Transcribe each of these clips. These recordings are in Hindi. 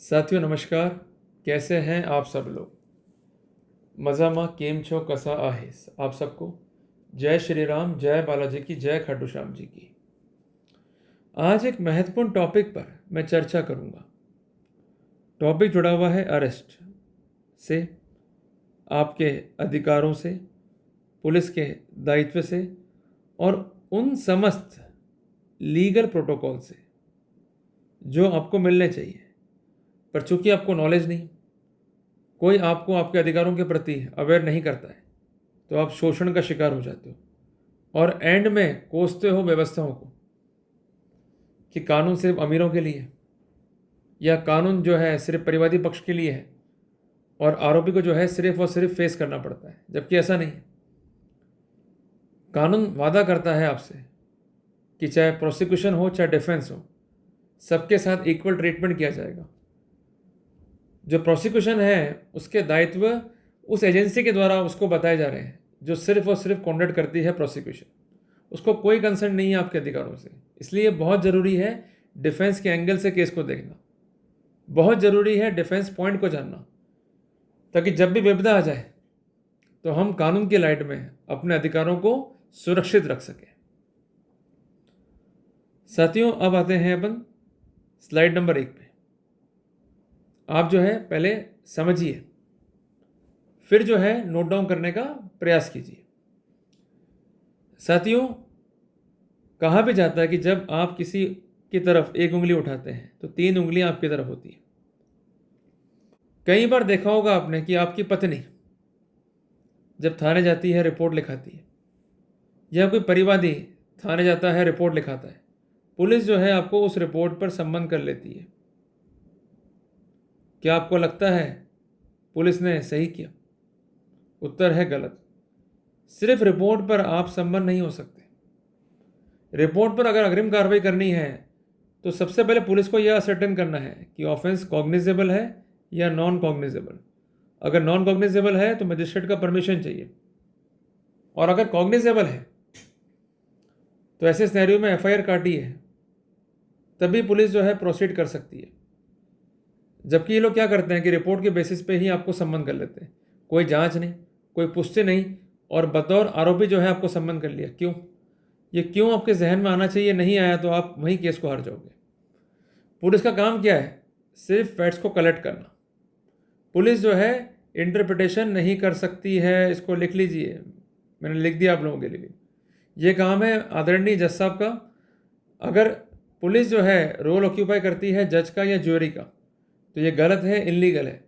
साथियों नमस्कार। कैसे हैं आप सब लोग? मज़ामा केम छो कसा आहेस आप सबको। जय श्री राम, जय बालाजी की, जय खाटू श्याम जी की। आज एक महत्वपूर्ण टॉपिक पर मैं चर्चा करूंगा। टॉपिक जुड़ा हुआ है अरेस्ट से, आपके अधिकारों से, पुलिस के दायित्व से और उन समस्त लीगल प्रोटोकॉल से जो आपको मिलने चाहिए, पर चूंकि आपको नॉलेज नहीं, कोई आपको आपके अधिकारों के प्रति अवेयर नहीं करता है, तो आप शोषण का शिकार हो जाते हो और एंड में कोसते हो व्यवस्थाओं को कि कानून सिर्फ अमीरों के लिए है या कानून जो है सिर्फ परिवादी पक्ष के लिए है और आरोपी को जो है सिर्फ और सिर्फ फेस करना पड़ता है, जबकि ऐसा नहीं है। कानून वादा करता है आपसे कि चाहे प्रोसिक्यूशन हो चाहे डिफेंस हो, सबके साथ इक्वल ट्रीटमेंट किया जाएगा। जो प्रोसिक्यूशन है उसके दायित्व उस एजेंसी के द्वारा उसको बताए जा रहे हैं जो सिर्फ और सिर्फ कॉन्डक्ट करती है प्रोसिक्यूशन। उसको कोई कंसर्न नहीं है आपके अधिकारों से। इसलिए बहुत ज़रूरी है डिफेंस के एंगल से केस को देखना, बहुत ज़रूरी है डिफेंस पॉइंट को जानना, ताकि जब भी विपदा आ जाए तो हम कानून की लाइट में अपने अधिकारों को सुरक्षित रख सकें। साथियों, अब आते हैं अपन स्लाइड नंबर 1 पे। आप जो है पहले समझिए, फिर जो है नोट डाउन करने का प्रयास कीजिए। साथियों, कहा भी जाता है कि जब आप किसी की तरफ एक उंगली उठाते हैं तो 3 उंगलियां आपकी तरफ होती है। कई बार देखा होगा आपने कि आपकी पत्नी जब थाने जाती है रिपोर्ट लिखाती है, या कोई परिवादी थाने जाता है रिपोर्ट लिखाता है, पुलिस जो है आपको उस रिपोर्ट पर संबंध कर लेती है। क्या आपको लगता है पुलिस ने सही किया? उत्तर है गलत। सिर्फ रिपोर्ट पर आप संबंध नहीं हो सकते। रिपोर्ट पर अगर अग्रिम कार्रवाई करनी है तो सबसे पहले पुलिस को यह असर्टेन करना है कि ऑफेंस कॉग्निजेबल है या नॉन कॉग्निजेबल। अगर नॉन कॉग्निजेबल है तो मजिस्ट्रेट का परमिशन चाहिए, और अगर कॉग्निजेबल है तो ऐसे सिनेरियो में एफआईआर काटी है तभी पुलिस जो है प्रोसीड कर सकती है। जबकि ये लोग क्या करते हैं कि रिपोर्ट के बेसिस पे ही आपको सम्मन कर लेते हैं, कोई जांच नहीं, कोई पुष्टि नहीं, और बतौर आरोपी जो है आपको सम्मन कर लिया। क्यों? ये क्यों आपके जहन में आना चाहिए, नहीं आया तो आप वहीं केस को हार जाओगे। पुलिस का काम क्या है? सिर्फ फैक्ट्स को कलेक्ट करना। पुलिस जो है इंटरप्रिटेशन नहीं कर सकती है। इसको लिख लीजिए, मैंने लिख दिया आप लोगों के लिए भी। ये काम है आदरणीय जज साहब का। अगर पुलिस जो है रोल ऑक्यूपाई करती है जज का या ज्यूरी का, तो ये गलत है, इलीगल है।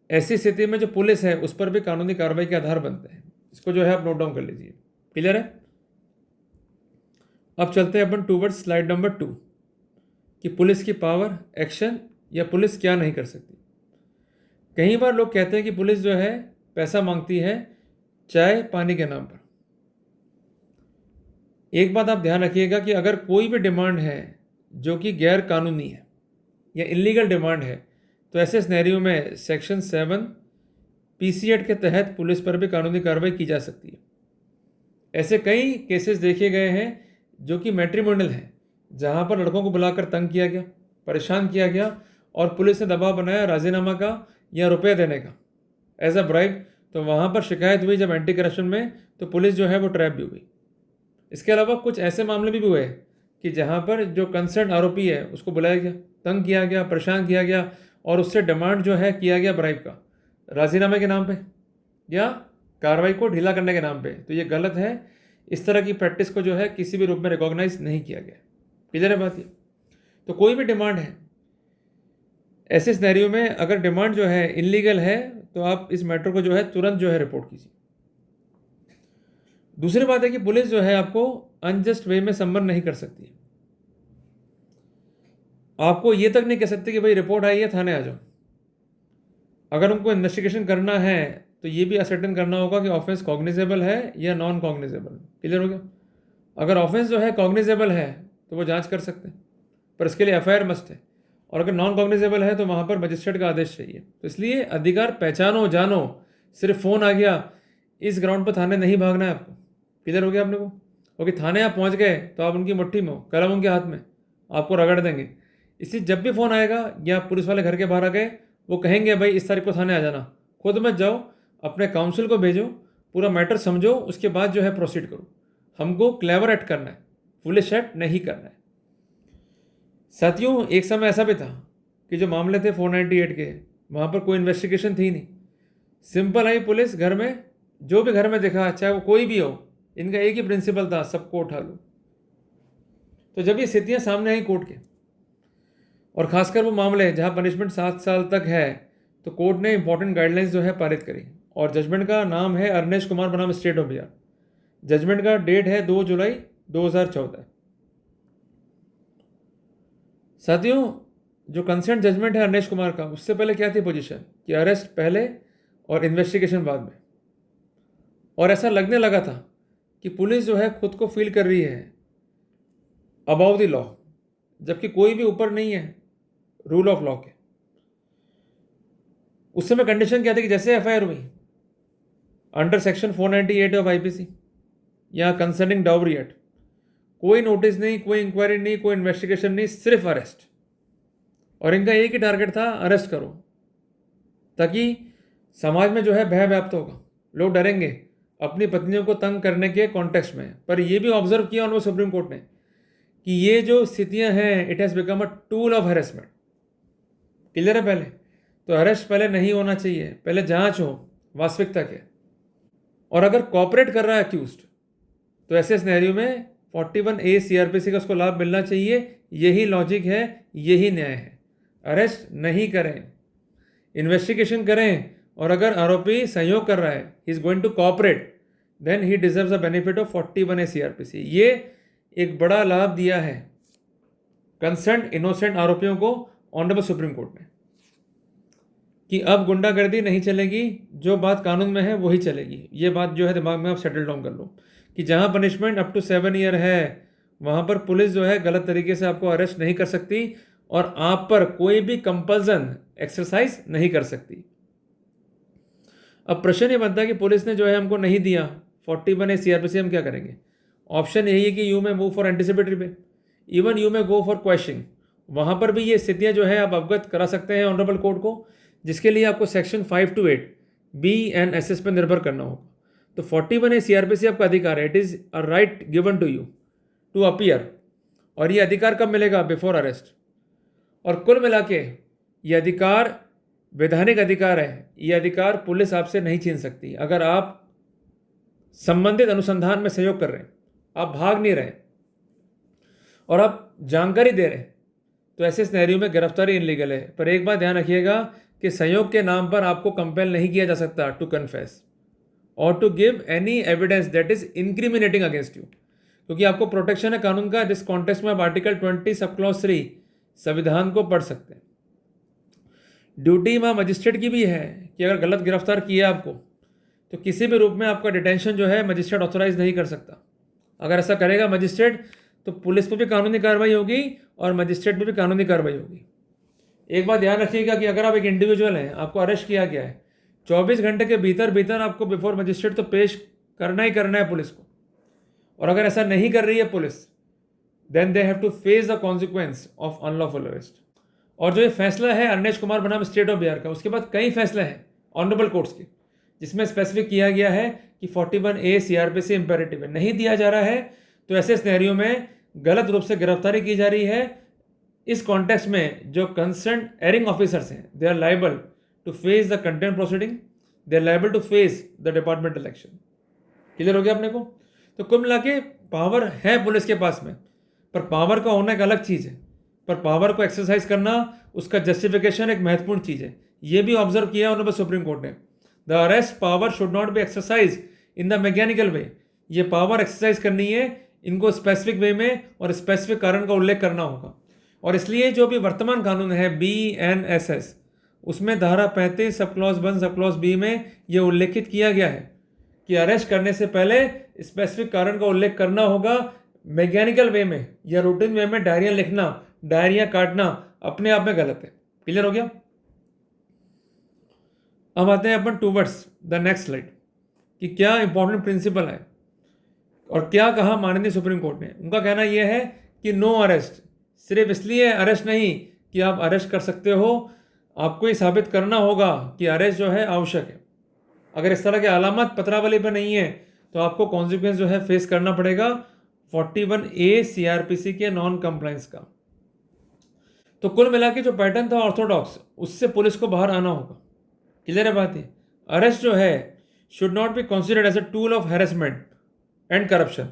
ऐसी स्थिति में जो पुलिस है उस पर भी कानूनी कार्रवाई के आधार बनते हैं। इसको जो है आप नोट डाउन कर लीजिए। क्लियर है? अब चलते हैं अपन टूवर्ड्स स्लाइड नंबर 2 कि पुलिस की पावर, एक्शन या पुलिस क्या नहीं कर सकती। कई बार लोग कहते हैं कि पुलिस जो है पैसा मांगती है चाय पानी के नाम पर। एक बात आप ध्यान रखिएगा कि अगर कोई भी डिमांड है जो कि गैर कानूनी है या इलीगल डिमांड है, तो ऐसे सिनेरियो में सेक्शन 7 पीसी एक्ट के तहत पुलिस पर भी कानूनी कार्रवाई की जा सकती है। ऐसे कई केसेस देखे गए हैं जो कि मैट्रिमोनियल हैं, जहां पर लड़कों को बुलाकर तंग किया गया, परेशान किया गया और पुलिस ने दबाव बनाया राजीनामा का या रुपये देने का एज अ ब्राइब। तो वहाँ पर शिकायत हुई जब एंटी करप्शन में, तो पुलिस जो है वो ट्रैप भी हुई। इसके अलावा कुछ ऐसे मामले भी हुए कि जहाँ पर जो कंसर्न आरोपी है उसको बुलाया गया, तंग किया गया, परेशान किया गया और उससे डिमांड जो है किया गया ब्राइब का, राजीनामे के नाम पे या कार्रवाई को ढीला करने के नाम पे। तो ये गलत है। इस तरह की प्रैक्टिस को जो है किसी भी रूप में रिकॉग्नाइज नहीं किया गया। क्लियर है बात ये? तो कोई भी डिमांड है, ऐसे सिनेरियो में अगर डिमांड जो है इलीगल है तो आप इस मैटर को जो है तुरंत जो है रिपोर्ट कीजिए। दूसरी बात है कि पुलिस जो है आपको अनजस्ट वे में सम्मन नहीं कर सकती। आपको ये तक नहीं कह सकते कि भाई रिपोर्ट आई है थाने आ जाओ। अगर उनको इन्वेस्टिगेशन करना है तो ये भी असर्टेन करना होगा कि ऑफेंस कॉग्निजेबल है या नॉन कॉग्निजेबल। क्लियर हो गया? अगर ऑफेंस जो है कॉग्निजेबल है तो वो जांच कर सकते हैं, पर इसके लिए एफआईआर मस्ट है। और अगर नॉन कॉग्निजेबल है तो वहाँ पर मजिस्ट्रेट का आदेश चाहिए। तो इसलिए अधिकार पहचानो, जानो। सिर्फ फ़ोन आ गया इस ग्राउंड पर थाने नहीं भागना है आपको। क्लियर हो गया आपने को? क्योंकि थाने आप पहुँच गए तो आप उनकी मुट्ठी में हो, कलम उनके हाथ में, आपको रगड़ देंगे। इसलिए जब भी फ़ोन आएगा या पुलिस वाले घर के बाहर आ गए, वो कहेंगे भाई इस तारीख को थाने आ जाना, खुद मत जाओ, अपने काउंसिल को भेजो, पूरा मैटर समझो, उसके बाद जो है प्रोसीड करो। हमको क्लेवर एक्ट करना है, फुलिश एक्ट नहीं करना है। साथियों, एक समय ऐसा भी था कि जो मामले थे 498 के, वहाँ पर कोई इन्वेस्टिगेशन थी नहीं। सिंपल आई पुलिस घर में, जो भी घर में देखा, चाहे वो कोई भी हो, इनका एक ही प्रिंसिपल था, सबको उठा लो। तो जब ये स्थितियाँ सामने आई कोर्ट के, और खासकर वो मामले जहाँ पनिशमेंट 7 साल तक है, तो कोर्ट ने इंपॉर्टेंट गाइडलाइंस जो है पारित करी। और जजमेंट का नाम है अरनेश कुमार बनाम स्टेट ऑफ बिहार। जजमेंट का डेट है 2 जुलाई 2014। साथियों, जो कंसेंट जजमेंट है अरनेश कुमार का, उससे पहले क्या थी पोजीशन कि अरेस्ट पहले और इन्वेस्टिगेशन बाद में। और ऐसा लगने लगा था कि पुलिस जो है खुद को फील कर रही है अबाउ द लॉ, जबकि कोई भी ऊपर नहीं है रूल ऑफ लॉ के। उस समय कंडीशन क्या थी कि जैसे एफआईआर हुई अंडर सेक्शन 498 ऑफ आईपीसी या कंसर्निंग डाउरी एक्ट, कोई नोटिस नहीं, कोई इंक्वायरी नहीं, कोई इन्वेस्टिगेशन नहीं, सिर्फ अरेस्ट। और इनका एक ही टारगेट था, अरेस्ट करो, ताकि समाज में जो है भय व्याप्त होगा, लोग डरेंगे अपनी पत्नियों को तंग करने के कॉन्टेक्स्ट में। पर यह भी ऑब्जर्व किया उन्होंने सुप्रीम कोर्ट ने कि ये जो स्थितियां हैं, it has become a tool of harassment. Clear है? पहले तो अरेस्ट पहले नहीं होना चाहिए, पहले जांच हो वास्तविकता के। और अगर कॉपरेट कर रहा है अक्यूज्ड, तो ऐसे सिनेरियो में 41A CRPC का उसको लाभ मिलना चाहिए। यही लॉजिक है, यही न्याय है। अरेस्ट नहीं करें, इन्वेस्टिगेशन करें, और अगर आरोपी सहयोग कर रहा है, he is going to cooperate, then he deserves a benefit of 41A CRPC। ये एक बड़ा लाभ दिया है कंसर्न इनोसेंट आरोपियों को ऑनरेबल सुप्रीम कोर्ट ने, कि अब गुंडागर्दी नहीं चलेगी, जो बात कानून में है वही चलेगी। ये बात जो है दिमाग में आप सेटल डाउन कर लो कि जहां पनिशमेंट अप टू 7 ईयर है, वहां पर पुलिस जो है गलत तरीके से आपको अरेस्ट नहीं कर सकती और आप पर कोई भी कंपल्सन एक्सरसाइज नहीं कर सकती। अब प्रश्न ये बनता है कि पुलिस ने जो है हमको नहीं दिया 41A CRPC, हम क्या करेंगे? ऑप्शन यही है कि यू में move for anticipatory bell, even you में गो फॉर क्वेश्चनिंग। वहाँ पर भी ये स्थितियाँ जो है आप अवगत करा सकते हैं ऑनरेबल कोर्ट को, जिसके लिए आपको सेक्शन 5 to 8 BNSS पर निर्भर करना होगा। तो 41A CRPC आपका अधिकार है, it is a right given to you to appear. और ये अधिकार कब मिलेगा? Before arrest. और कुल मिला के ये अधिकार वैधानिक अधिकार है, ये अधिकार पुलिस आपसे नहीं छीन सकती। अगर आप संबंधित अनुसंधान में सहयोग कर रहे हैं, आप भाग नहीं रहे और आप जानकारी दे रहे हैं, तो ऐसे सिनेरियो में गिरफ्तारी इनलीगल है। पर एक बात ध्यान रखिएगा कि सहयोग के नाम पर आपको कंपेल नहीं किया जा सकता टू कन्फेस और to give any evidence that is incriminating against you, क्योंकि आपको प्रोटेक्शन है कानून का, जिस कॉन्टेक्स्ट में आप आर्टिकल 20 सब क्लॉज 3 संविधान को पढ़ सकते हैं। ड्यूटी वहाँ मजिस्ट्रेट की भी है कि अगर गलत गिरफ्तार किया आपको, तो किसी भी रूप में आपका डिटेंशन जो है मजिस्ट्रेट ऑथोराइज नहीं कर सकता। अगर ऐसा करेगा मजिस्ट्रेट, तो पुलिस पर भी कानूनी कार्रवाई होगी और मजिस्ट्रेट पर भी कानूनी कार्रवाई होगी। एक बात ध्यान रखिएगा कि अगर आप एक इंडिविजुअल हैं, आपको अरेस्ट किया गया है, 24 घंटे के भीतर भीतर आपको बिफोर मजिस्ट्रेट तो पेश करना ही करना है पुलिस को। और अगर ऐसा नहीं कर रही है police, then they have to face the consequence of unlawful arrest. और जो ये फैसला है अरनेश कुमार बनाम स्टेट ऑफ बिहार का, उसके बाद कई फैसले हैं ऑनरेबल कोर्ट्स के, जिसमें स्पेसिफिक किया गया है कि 41A CRPC इंपेरेटिव है, नहीं दिया जा रहा है, तो ऐसे सिनेरियो में गलत रूप से गिरफ्तारी की जा रही है। इस कॉन्टेक्स्ट में जो कंसर्न एरिंग ऑफिसर्स हैं, they are liable to face the contempt proceeding, they are liable to face the departmental action. Clear हो गया अपने को? तो कुल मिला के पावर है पुलिस के पास में, पर पावर का होना एक अलग चीज़ है, पर पावर को एक्सरसाइज करना, उसका जस्टिफिकेशन एक महत्वपूर्ण चीज़ है। ये भी ऑब्जर्व किया उन्होंने सुप्रीम कोर्ट ने। The arrest power should not be exercise in the mechanical वे। ये पावर एक्सरसाइज करनी है, इनको स्पेसिफिक वे में और स्पेसिफिक कारण का उल्लेख करना होगा। और इसलिए जो भी वर्तमान कानून है BNSS, उसमें धारा 35 sub clause 1 sub clause B में यह उल्लेखित किया गया है कि अरेस्ट करने से पहले स्पेसिफिक कारण का उल्लेख करना होगा। मैकेनिकल वे में या रूटीन वे में डायरिया लिखना, डायरिया काटना अपने आप में गलत है। क्लियर हो गया? अब आते हैं अपन टूवर्ड्स द नेक्स्ट स्लाइड कि क्या इंपॉर्टेंट प्रिंसिपल है और क्या कहा माननीय सुप्रीम कोर्ट ने। उनका कहना यह है कि नो अरेस्ट सिर्फ इसलिए अरेस्ट नहीं कि आप अरेस्ट कर सकते हो, आपको ये साबित करना होगा कि अरेस्ट जो है आवश्यक है। अगर इस तरह के अलामत पत्रावली पर नहीं है तो आपको कॉन्सिक्वेंस जो है फेस करना पड़ेगा 41A CRPC के नॉन कंप्लाइंस का। तो कुल मिला के जो पैटर्न था ऑर्थोडॉक्स, उससे पुलिस को बाहर आना होगा। क्लियर है बात है? अरेस्ट जो है should not be considered as a tool of harassment and corruption.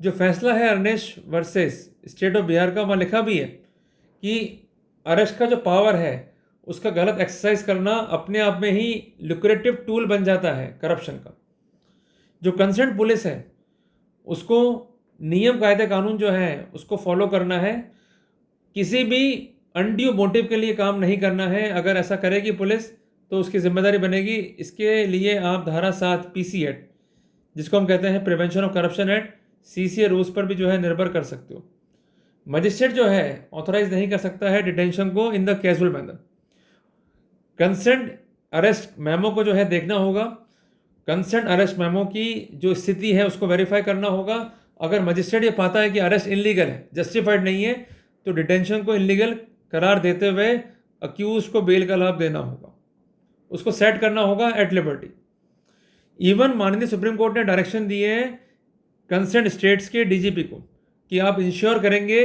जो फैसला है Arnesh versus state of Bihar का, वहाँ लिखा भी है कि अरेस्ट का जो पावर है उसका गलत एक्सरसाइज करना अपने आप में ही लुक्रेटिव टूल बन जाता है करप्शन का। जो कंसर्न पुलिस है उसको नियम कायदे कानून जो है उसको फॉलो करना है, किसी भी अनड्यू मोटिव के लिए काम नहीं करना है। अगर ऐसा करेगी पुलिस तो उसकी जिम्मेदारी बनेगी। इसके लिए आप धारा 7 PC एक्ट, जिसको हम कहते हैं prevention of corruption act, CCA rules पर भी जो है निर्भर कर सकते हो। मजिस्ट्रेट जो है ऑथोराइज नहीं कर सकता है डिटेंशन को in the casual manner. Consent arrest memo को जो है देखना होगा। कंसेंट अरेस्ट मेमो की जो स्थिति है उसको वेरीफाई करना होगा। अगर मजिस्ट्रेट ये पाता है कि अरेस्ट इनलीगल है, जस्टिफाइड नहीं है, तो डिटेंशन को इनलीगल करार देते हुए अक्यूज को बेल का लाभ देना होगा, उसको सेट करना होगा एट लिबर्टी। इवन माननीय सुप्रीम कोर्ट ने डायरेक्शन दिए हैं कंसर्न स्टेट्स के DGP को कि आप इंश्योर करेंगे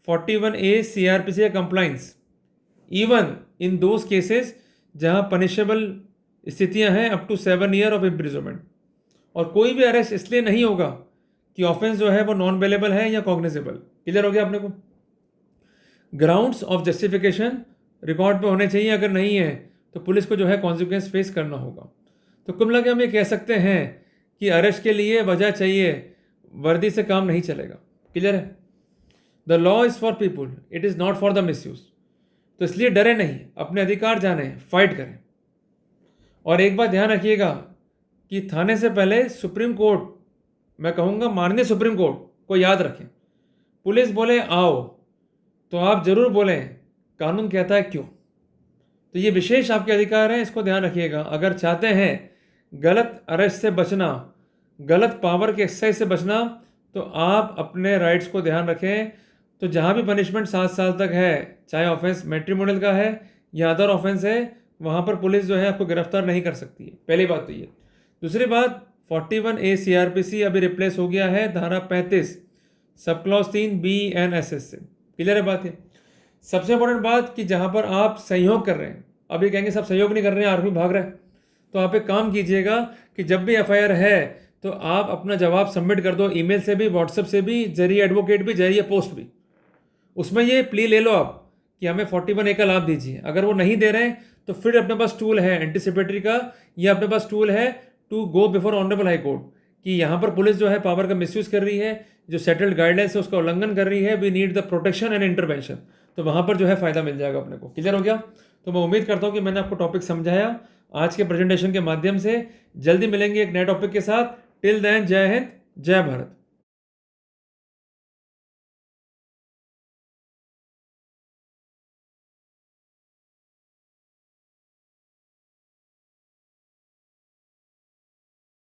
41A CRPC का compliance even in those cases जहां पनिशेबल स्थितियां हैं up to 7 year of imprisonment. और कोई भी अरेस्ट इसलिए नहीं होगा कि ऑफेंस जो है वो नॉन बेलेबल है या कॉग्निजेबल। क्लियर हो गया अपने को? ग्राउंड्स ऑफ जस्टिफिकेशन रिकॉर्ड पे होने चाहिए, अगर नहीं है तो पुलिस को जो है कॉन्सिक्वेंस फेस करना होगा। तो कुल मिला के हम ये कह सकते हैं कि अरेस्ट के लिए वजह चाहिए, वर्दी से काम नहीं चलेगा। क्लियर है? The law is for people, it is not for the misuse. तो इसलिए डरे नहीं, अपने अधिकार जाने, फाइट करें। और एक बात ध्यान रखिएगा कि थाने से पहले सुप्रीम कोर्ट, मैं कहूँगा माननीय सुप्रीम कोर्ट को याद रखें। पुलिस बोले आओ तो आप जरूर बोलें कानून कहता है क्यों। तो ये विशेष आपके अधिकार हैं, इसको ध्यान रखिएगा। अगर चाहते हैं गलत अरेस्ट से बचना, गलत पावर के एक्सरसाइज से बचना, तो आप अपने राइट्स को ध्यान रखें। तो जहाँ भी पनिशमेंट 7 साल तक है, चाहे ऑफेंस मैट्रिमोनियल का है या अदर ऑफेंस है, वहाँ पर पुलिस जो है आपको गिरफ्तार नहीं कर सकती है। पहली बात तो ये। दूसरी बात, 41A CRPC अभी रिप्लेस हो गया है धारा 35 सब क्लॉज 3 BNSS से। क्लियर है बात है? सबसे इंपॉर्टेंट बात कि जहाँ पर आप सहयोग कर रहे हैं, अभी कहेंगे सब सहयोग नहीं कर रहे हैं, आर्मी भाग रहा है, तो आप एक काम कीजिएगा कि जब भी FIR है तो आप अपना जवाब सबमिट कर दो, ईमेल से भी, व्हाट्सएप से भी, जरिए एडवोकेट भी, जरिए पोस्ट भी। उसमें ये प्ली ले लो आप कि हमें 41A का लाभ दीजिए। अगर वो नहीं दे रहे हैं तो फिर अपने पास टूल है एंटीसिपेटरी का, या अपने पास टूल है to go before honourable high court कि यहाँ पर पुलिस जो है पावर का मिसयूज़ कर रही है, जो सेटल्ड गाइडलाइंस है उसका उल्लंघन कर रही है, we need the protection and intervention. तो वहाँ पर जो है फ़ायदा मिल जाएगा अपने को। क्लियर हो गया? तो मैं उम्मीद करता हूँ कि मैंने आपको टॉपिक समझाया आज के प्रेजेंटेशन के माध्यम से। जल्दी मिलेंगे एक नए टॉपिक के साथ। टिल देन, जय हिंद, जय भारत।